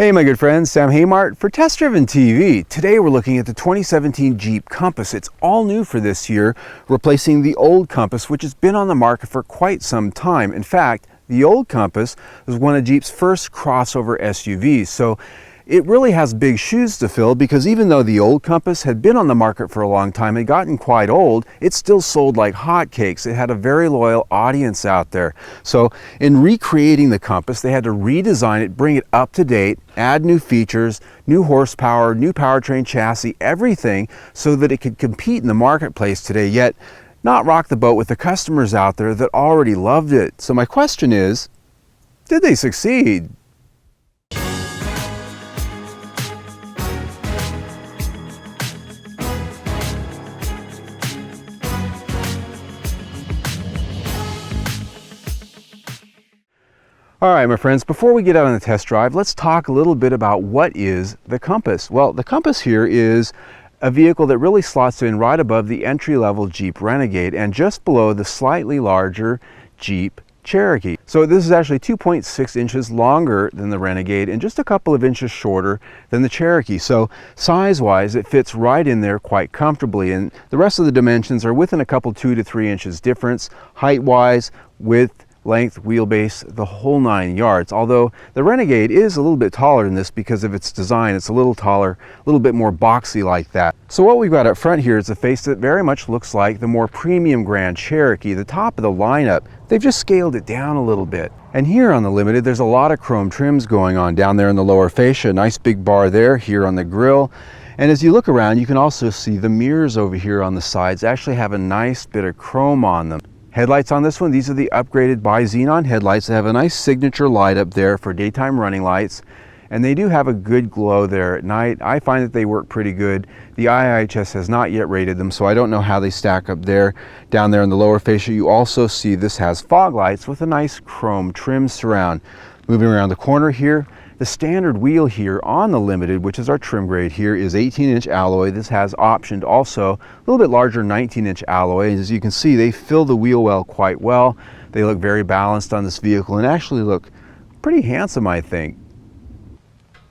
Hey my good friends, Sam Haymart for Test Driven TV. Today we're looking at the 2017 Jeep Compass. It's all new for this year, replacing the old Compass, which has been on the market for quite some time. In fact, the old Compass was one of Jeep's first crossover SUVs. So it really has big shoes to fill, because even though the old Compass had been on the market for a long time and gotten quite old, it still sold like hotcakes. It had a very loyal audience out there. So in recreating the Compass, they had to redesign it, bring it up to date, add new features, new horsepower, new powertrain chassis, everything so that it could compete in the marketplace today, yet not rock the boat with the customers out there that already loved it. So my question is, did they succeed? All right, my friends, before we get out on the test drive, let's talk a little bit about what is the Compass. Well, the Compass here is a vehicle that really slots in right above the entry-level Jeep Renegade and just below the slightly larger Jeep Cherokee. So this is actually 2.6 inches longer than the Renegade and just a couple of inches shorter than the Cherokee. So size-wise, it fits right in there quite comfortably, and the rest of the dimensions are within a couple 2 to 3 inches difference, height-wise, width, length, wheelbase, the whole 9 yards. Although the Renegade is a little bit taller than this because of its design. It's a little taller, a little bit more boxy like that. So what we've got up front here is a face that very much looks like the more premium Grand Cherokee, the top of the lineup. They've just scaled it down a little bit. And here on the Limited, there's a lot of chrome trims going on down there in the lower fascia. Nice big bar there, here on the grille. And as you look around, you can also see the mirrors over here on the sides actually have a nice bit of chrome on them. Headlights on this one, these are the upgraded Bi-Xenon headlights. They have a nice signature light up there for daytime running lights, and they do have a good glow there at night. I find that they work pretty good. The IIHS has not yet rated them, so I don't know how they stack up there. Down there in the lower fascia, you also see this has fog lights with a nice chrome trim surround. Moving around the corner here, the standard wheel here on the Limited, which is our trim grade here, is 18-inch alloy. This has optioned also a little bit larger 19-inch alloy. As you can see, they fill the wheel well quite well. They look very balanced on this vehicle and actually look pretty handsome, I think.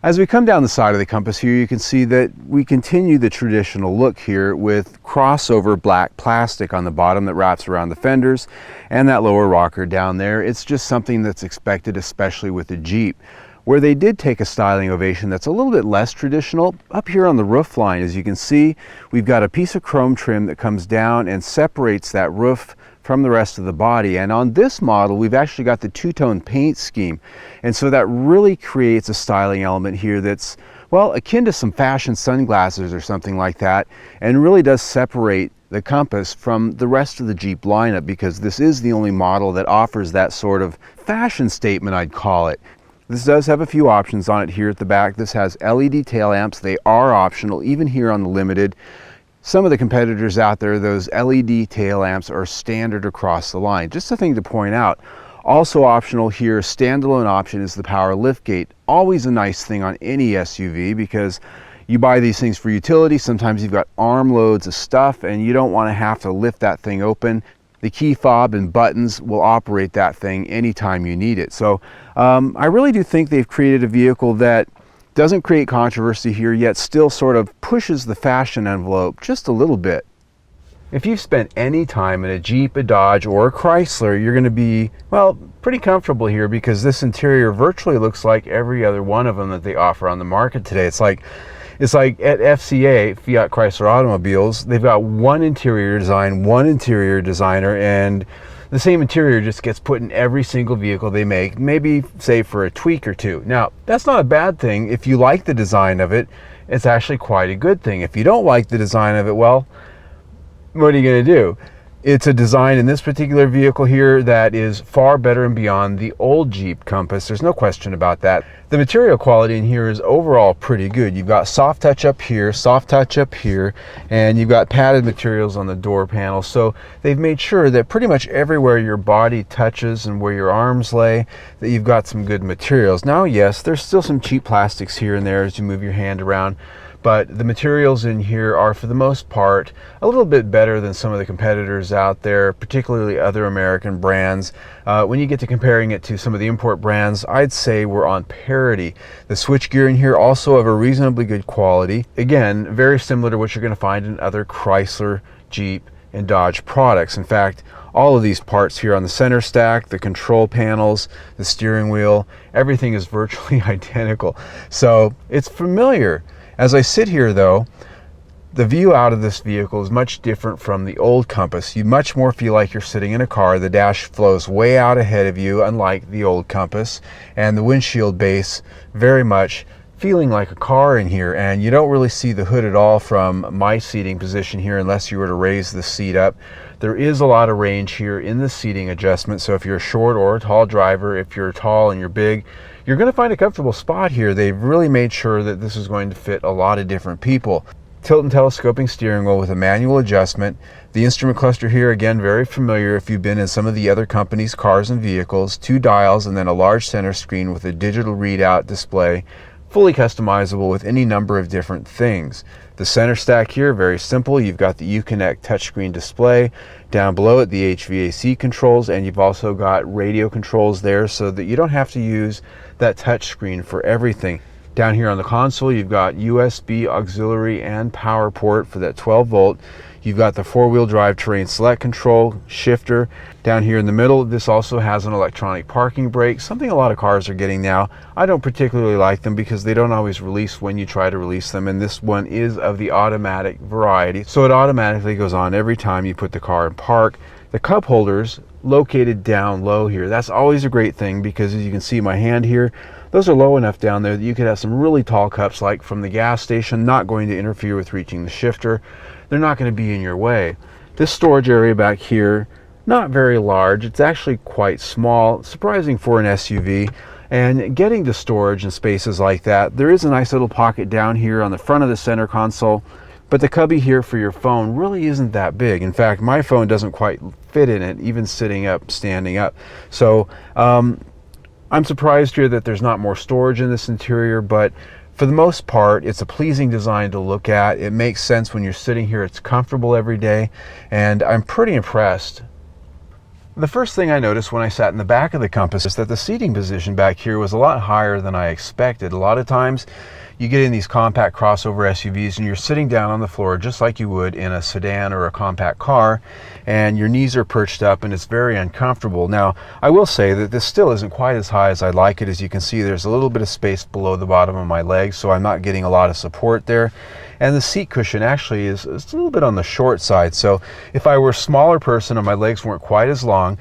As we come down the side of the Compass here, you can see that we continue the traditional look here with crossover black plastic on the bottom that wraps around the fenders and that lower rocker down there. It's just something that's expected, especially with the Jeep. Where they did take a styling ovation that's a little bit less traditional, up here on the roof line, as you can see, we've got a piece of chrome trim that comes down and separates that roof from the rest of the body. And on this model, we've actually got the two-tone paint scheme. And so that really creates a styling element here that's, well, akin to some fashion sunglasses or something like that, and really does separate the Compass from the rest of the Jeep lineup, because this is the only model that offers that sort of fashion statement, I'd call it. This does have a few options on it here at the back. This has LED tail lamps. They are optional, even here on the Limited. Some of the competitors out there, those LED tail lamps are standard across the line. Just a thing to point out. Also optional here, standalone option, is the power liftgate. Always a nice thing on any SUV, because you buy these things for utility. Sometimes you've got armloads of stuff and you don't want to have to lift that thing open. The key fob and buttons will operate that thing anytime you need it. So I really do think they've created a vehicle that doesn't create controversy here, yet still sort of pushes the fashion envelope just a little bit. If you've spent any time in a Jeep, a Dodge, or a Chrysler, you're going to be, well, pretty comfortable here, because this interior virtually looks like every other one of them that they offer on the market today. It's like at FCA, Fiat Chrysler Automobiles, they've got one interior design, one interior designer, and the same interior just gets put in every single vehicle they make, maybe say for a tweak or two. Now, that's not a bad thing. If you like the design of it, it's actually quite a good thing. If you don't like the design of it, well, what are you going to do? It's a design in this particular vehicle here that is far better and beyond the old Jeep Compass. There's no question about that. The material quality in here is overall pretty good. You've got soft touch up here, soft touch up here, and you've got padded materials on the door panel. So they've made sure that pretty much everywhere your body touches and where your arms lay, that you've got some good materials. Now, yes, there's still some cheap plastics here and there as you move your hand around, but the materials in here are for the most part a little bit better than some of the competitors out there, particularly other American brands. When you get to comparing it to some of the import brands, I'd say we're on parity. The switchgear in here also of a reasonably good quality. Again, very similar to what you're going to find in other Chrysler, Jeep, and Dodge products. In fact, all of these parts here on the center stack, the control panels, the steering wheel, everything is virtually identical. So it's familiar. As I sit here though, the view out of this vehicle is much different from the old Compass. You much more feel like you're sitting in a car. The dash flows way out ahead of you, unlike the old Compass, and the windshield base very much feeling like a car in here, and you don't really see the hood at all from my seating position here unless you were to raise the seat up. There is a lot of range here in the seating adjustment, so if you're a short or a tall driver, if you're tall and you're big, you're going to find a comfortable spot here. They've really made sure that this is going to fit a lot of different people. Tilt and telescoping steering wheel with a manual adjustment. The instrument cluster here, again, very familiar if you've been in some of the other companies' cars and vehicles. 2 dials and then a large center screen with a digital readout display, fully customizable with any number of different things. The center stack here, very simple. You've got the Uconnect touchscreen display. Down below it, the HVAC controls, and you've also got radio controls there so that you don't have to use that touchscreen for everything. Down here on the console, you've got USB auxiliary and power port for that 12 volt. You've got the 4-wheel drive terrain select control, shifter. Down here in the middle, this also has an electronic parking brake, something a lot of cars are getting now. I don't particularly like them because they don't always release when you try to release them, and this one is of the automatic variety, so it automatically goes on every time you put the car in park. The cup holders located down low here. That's always a great thing because as you can see my hand here, those are low enough down there that you could have some really tall cups like from the gas station, not going to interfere with reaching the shifter. They're not going to be in your way. This storage area back here, not very large. It's actually quite small, surprising for an SUV. And getting to storage and spaces like that, there is a nice little pocket down here on the front of the center console, but the cubby here for your phone really isn't that big. In fact, my phone doesn't quite fit in it, even sitting up, standing up. So I'm surprised here that there's not more storage in this interior, but for the most part, it's a pleasing design to look at. It makes sense when you're sitting here. It's comfortable every day, and I'm pretty impressed. The first thing I noticed when I sat in the back of the Compass is that the seating position back here was a lot higher than I expected. A lot of times you get in these compact crossover SUVs and you're sitting down on the floor just like you would in a sedan or a compact car, and your knees are perched up and it's very uncomfortable. Now, I will say that this still isn't quite as high as I'd like it. As you can see, there's a little bit of space below the bottom of my legs, so I'm not getting a lot of support there. And the seat cushion actually is a little bit on the short side, so if I were a smaller person and my legs weren't quite as long,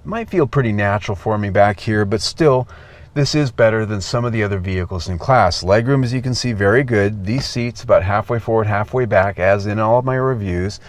might feel pretty natural for me back here, but still, this is better than some of the other vehicles in class. Legroom, as you can see, very good. These seats about halfway forward, halfway back, as in all of my reviews,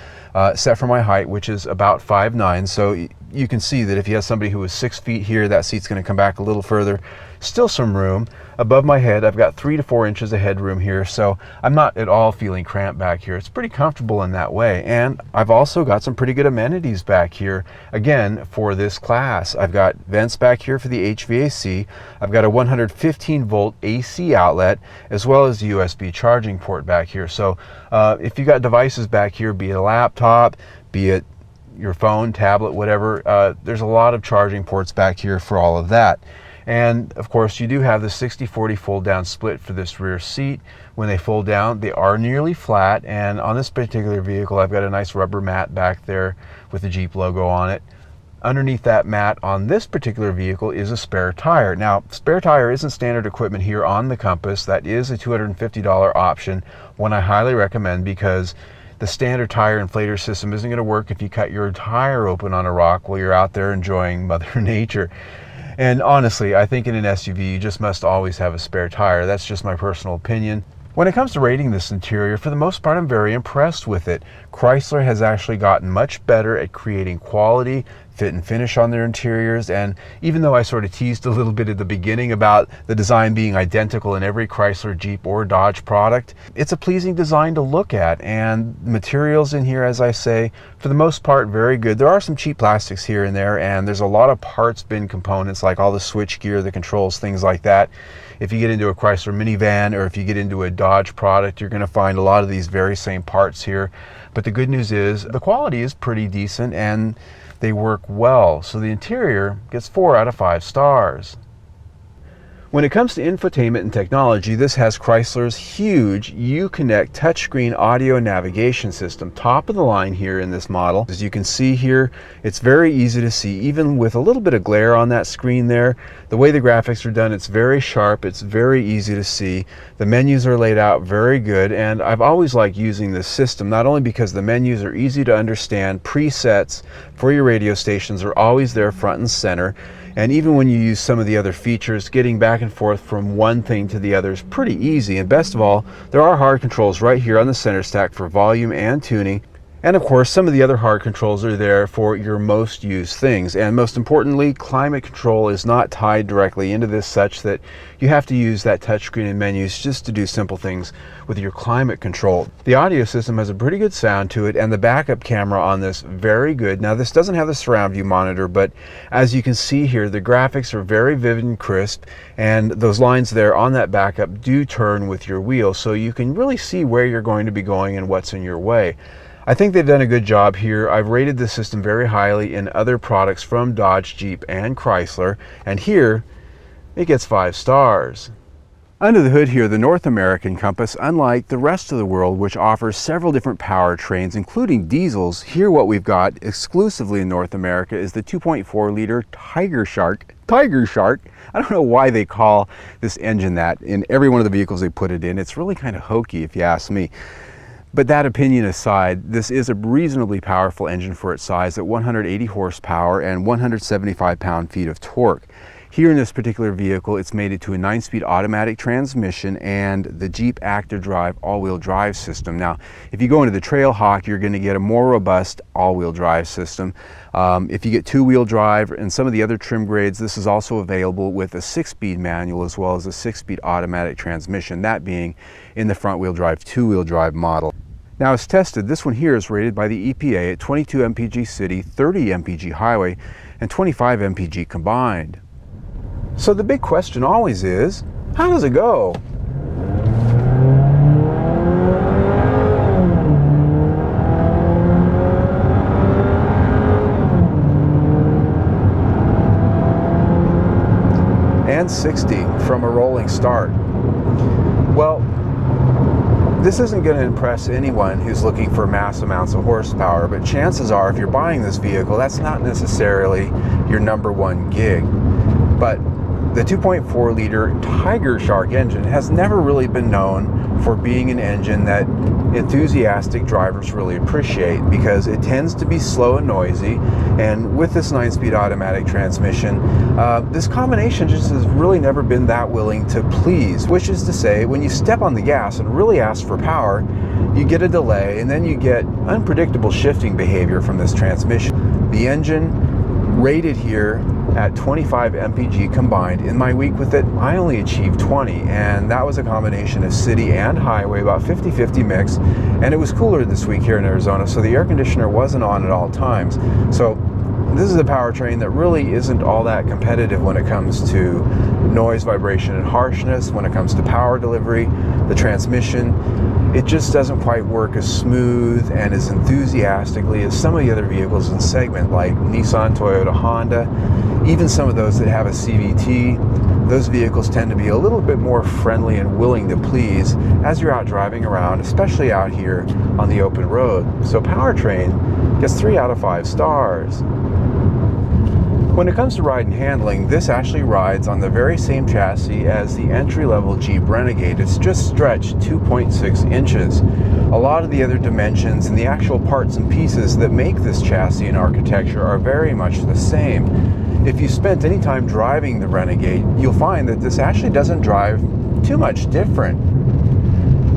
set for my height, which is about 5'9". So you can see that if you have somebody who is 6 feet here, that seat's going to come back a little further. Still some room. Above my head, I've got 3 to 4 inches of headroom here, so I'm not at all feeling cramped back here. It's pretty comfortable in that way, and I've also got some pretty good amenities back here, again, for this class. I've got vents back here for the HVAC. I've got a 115-volt AC outlet, as well as the USB charging port back here. So if you've got devices back here, be it a laptop, be it your phone, tablet, whatever, there's a lot of charging ports back here for all of that. And of course, you do have the 60-40 fold down split for this rear seat. When they fold down, they are nearly flat, and on this particular vehicle, I've got a nice rubber mat back there with the Jeep logo on it. Underneath that mat on this particular vehicle is a spare tire. Now, spare tire isn't standard equipment here on the Compass. That is a $250 option, one I highly recommend because the standard tire inflator system isn't going to work if you cut your tire open on a rock while you're out there enjoying Mother Nature. And honestly, I think in an SUV, you just must always have a spare tire. That's just my personal opinion. When it comes to rating this interior, for the most part, I'm very impressed with it. Chrysler has actually gotten much better at creating quality fit and finish on their interiors. And even though I sort of teased a little bit at the beginning about the design being identical in every Chrysler, Jeep, or Dodge product, it's a pleasing design to look at. And materials in here, as I say, for the most part, very good. There are some cheap plastics here and there, and there's a lot of parts bin components, like all the switch gear, the controls, things like that. If you get into a Chrysler minivan, or if you get into a Dodge product, you're going to find a lot of these very same parts here. But the good news is the quality is pretty decent and they work well. So the interior gets 4 out of 5 stars. When it comes to infotainment and technology, this has Chrysler's huge Uconnect touchscreen audio navigation system. Top of the line here in this model. As you can see here, it's very easy to see, even with a little bit of glare on that screen there. The way the graphics are done, it's very sharp, it's very easy to see. The menus are laid out very good, and I've always liked using this system, not only because the menus are easy to understand, presets for your radio stations are always there front and center. And even when you use some of the other features, getting back and forth from one thing to the other is pretty easy. And best of all, there are hard controls right here on the center stack for volume and tuning. And of course, some of the other hard controls are there for your most used things. And most importantly, climate control is not tied directly into this, such that you have to use that touchscreen and menus just to do simple things with your climate control. The audio system has a pretty good sound to it, and the backup camera on this, very good. Now, this doesn't have the surround view monitor, but as you can see here, the graphics are very vivid and crisp, and those lines there on that backup do turn with your wheel, so you can really see where you're going to be going and what's in your way. I think they've done a good job here. I've rated this system very highly in other products from Dodge, Jeep, and Chrysler, and here it gets 5 stars. Under the hood here, the North American Compass, unlike the rest of the world, which offers several different powertrains, including diesels, here what we've got exclusively in North America is the 2.4 liter Tiger Shark. I don't know why they call this engine that in every one of the vehicles they put it in. It's really kind of hokey if you ask me. But that opinion aside, this is a reasonably powerful engine for its size at 180 horsepower and 175 pound-feet of torque. Here in this particular vehicle, it's mated to a 9-speed automatic transmission and the Jeep Active Drive all-wheel drive system. Now, if you go into the Trailhawk, you're going to get a more robust all-wheel drive system. If you get 2-wheel drive and some of the other trim grades, this is also available with a 6-speed manual as well as a 6-speed automatic transmission, that being in the front-wheel drive, 2-wheel drive model. Now, as tested, this one here is rated by the EPA at 22 mpg city, 30 mpg highway, and 25 mpg combined. So the big question always is, how does it go? And 60 from a rolling start. Well, this isn't going to impress anyone who's looking for mass amounts of horsepower, but chances are if you're buying this vehicle, that's not necessarily your #1 gig. But the 2.4 liter Tiger Shark engine has never really been known for being an engine that enthusiastic drivers really appreciate, because it tends to be slow and noisy, and with this 9-speed automatic transmission, this combination just has really never been that willing to please, which is to say, when you step on the gas and really ask for power, you get a delay, and then you get unpredictable shifting behavior from this transmission. The engine rated here at 25 mpg combined. In my week with it, I only achieved 20, and that was a combination of city and highway, about 50-50 mix, and it was cooler this week here in Arizona, so the air conditioner wasn't on at all times. So this is a powertrain that really isn't all that competitive when it comes to noise, vibration, and harshness. When it comes to power delivery, the transmission, it just doesn't quite work as smooth and as enthusiastically as some of the other vehicles in the segment, like Nissan, Toyota, Honda, even some of those that have a CVT. Those vehicles tend to be a little bit more friendly and willing to please as you're out driving around, especially out here on the open road. So powertrain gets 3 out of 5 stars. When it comes to ride and handling, this actually rides on the very same chassis as the entry-level Jeep Renegade. It's just stretched 2.6 inches. A lot of the other dimensions and the actual parts and pieces that make this chassis and architecture are very much the same. If you spent any time driving the Renegade, you'll find that this actually doesn't drive too much different.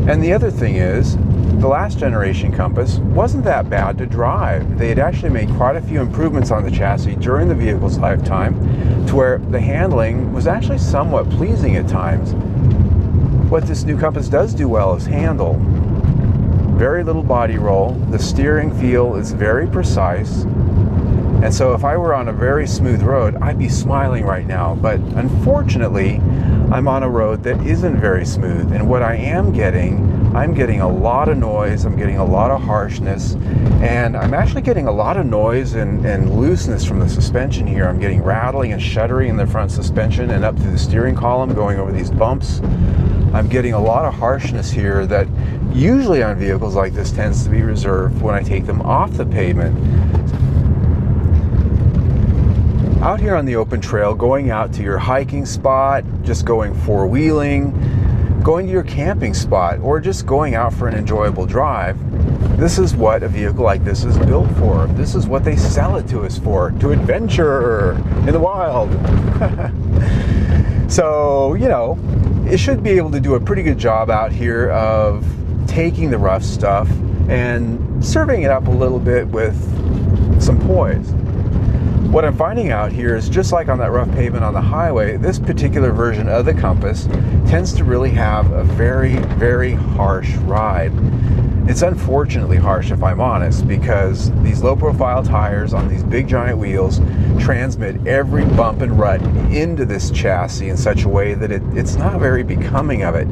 And the other thing is, the last generation Compass wasn't that bad to drive. They had actually made quite a few improvements on the chassis during the vehicle's lifetime to where the handling was actually somewhat pleasing at times. What this new Compass does do well is handle. Very little body roll. The steering feel is very precise. And so if I were on a very smooth road, I'd be smiling right now. But unfortunately, I'm on a road that isn't very smooth. And what I'm getting a lot of noise, I'm getting a lot of harshness, and I'm actually getting a lot of noise and looseness from the suspension here. I'm getting rattling and shuddering in the front suspension and up through the steering column going over these bumps. I'm getting a lot of harshness here that usually on vehicles like this tends to be reserved when I take them off the pavement. Out here on the open trail, going out to your hiking spot, just going four-wheeling, going to your camping spot, or just going out for an enjoyable drive, this is what a vehicle like this is built for. This is what they sell it to us for, to adventure in the wild. So, you know, it should be able to do a pretty good job out here of taking the rough stuff and serving it up a little bit with some poise. What I'm finding out here is just like on that rough pavement on the highway, this particular version of the Compass tends to really have a very, very harsh ride. It's unfortunately harsh, if I'm honest, because these low-profile tires on these big giant wheels transmit every bump and rut into this chassis in such a way that it's not very becoming of it.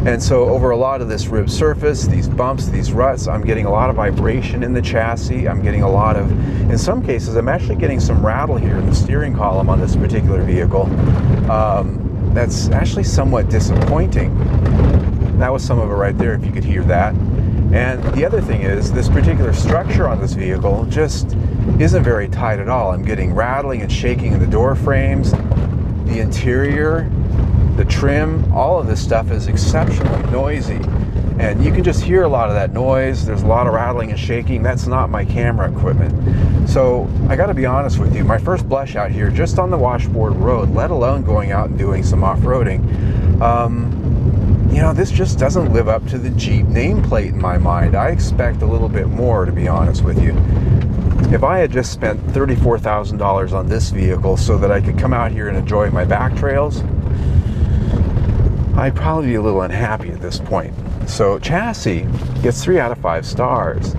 And so over a lot of this ribbed surface, these bumps, these ruts, I'm getting a lot of vibration in the chassis. I'm getting a lot of, in some cases, I'm actually getting some rattle here in the steering column on this particular vehicle. That's actually somewhat disappointing. That was some of it right there, if you could hear that. And the other thing is, this particular structure on this vehicle just isn't very tight at all. I'm getting rattling and shaking in the door frames, the interior, the trim, all of this stuff is exceptionally noisy. And you can just hear a lot of that noise. There's a lot of rattling and shaking. That's not my camera equipment. So I gotta be honest with you, my first blush out here, just on the washboard road, let alone going out and doing some off-roading, you know, this just doesn't live up to the Jeep nameplate in my mind. I expect a little bit more, to be honest with you. If I had just spent $34,000 on this vehicle so that I could come out here and enjoy my back trails, I'd probably be a little unhappy at this point. So chassis gets 3 out of 5 stars.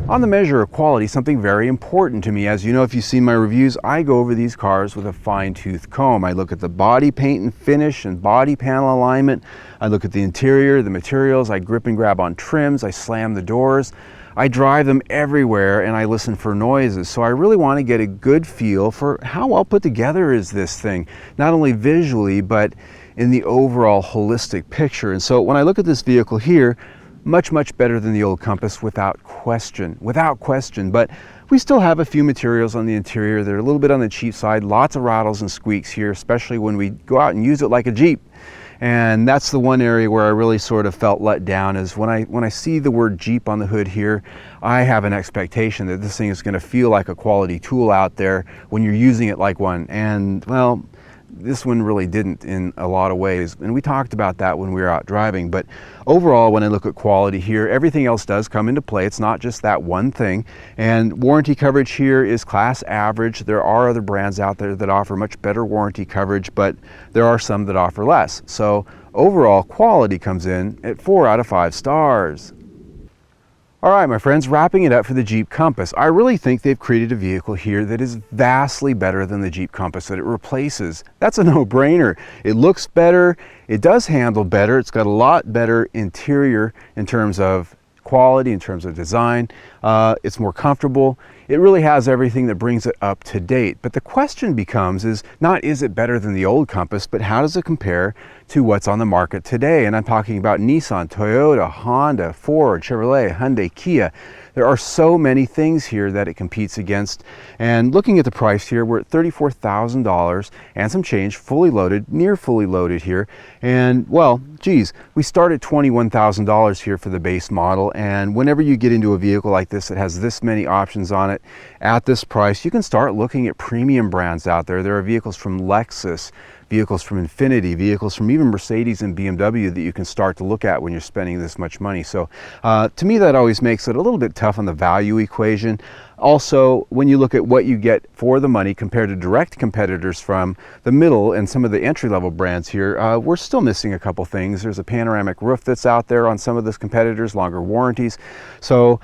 On the measure of quality, something very important to me. As you know, if you've seen my reviews, I go over these cars with a fine-tooth comb. I look at the body paint and finish and body panel alignment. I look at the interior, the materials. I grip and grab on trims. I slam the doors. I drive them everywhere and I listen for noises. So I really want to get a good feel for how well put together is this thing, not only visually, but in the overall holistic picture. And so when I look at this vehicle here, much, much better than the old Compass without question, but we still have a few materials on the interior that are a little bit on the cheap side, lots of rattles and squeaks here, especially when we go out and use it like a Jeep. And that's the one area where I really sort of felt let down, is when I see the word Jeep on the hood here, I have an expectation that this thing is going to feel like a quality tool out there when you're using it like one. And well, this one really didn't in a lot of ways, and we talked about that when we were out driving. But overall, when I look at quality here, everything else does come into play. It's not just that one thing. And warranty coverage here is class average. There are other brands out there that offer much better warranty coverage, but there are some that offer less. So overall, quality comes in at 4 out of 5 stars. All right, my friends, wrapping it up for the Jeep Compass. I really think they've created a vehicle here that is vastly better than the Jeep Compass that it replaces. That's a no-brainer. It looks better, it does handle better, it's got a lot better interior in terms of quality, in terms of design. It's more comfortable. It really has everything that brings it up to date. But the question becomes is not, is it better than the old Compass, but how does it compare to what's on the market today? And I'm talking about Nissan, Toyota, Honda, Ford, Chevrolet, Hyundai, Kia. There are so many things here that it competes against. And looking at the price here, we're at $34,000 and some change, fully loaded, near fully loaded here. And well, geez, we start at $21,000 here for the base model. And whenever you get into a vehicle like this that has this many options on it, it at this price, you can start looking at premium brands out there. There are vehicles from Lexus, vehicles from Infiniti, vehicles from even Mercedes and BMW that you can start to look at when you're spending this much money. So to me, that always makes it a little bit tough on the value equation. Also, when you look at what you get for the money compared to direct competitors from the middle and some of the entry-level brands here, we're still missing a couple things. There's a panoramic roof that's out there on some of those competitors, longer warranties. So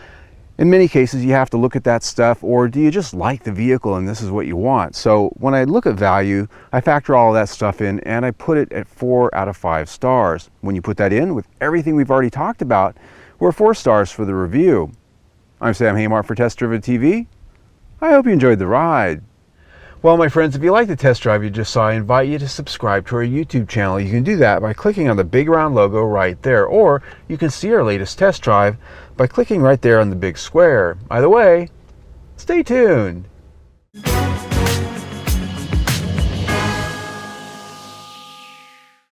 in many cases, you have to look at that stuff, or do you just like the vehicle and this is what you want? So when I look at value, I factor all of that stuff in and I put it at 4 out of 5 stars. When you put that in with everything we've already talked about, we're 4 stars for the review. I'm Sam Haymart for Test Driven TV. I hope you enjoyed the ride. Well, my friends, if you like the test drive you just saw, I invite you to subscribe to our YouTube channel. You can do that by clicking on the big round logo right there, or you can see our latest test drive by clicking right there on the big square. Either way, stay tuned.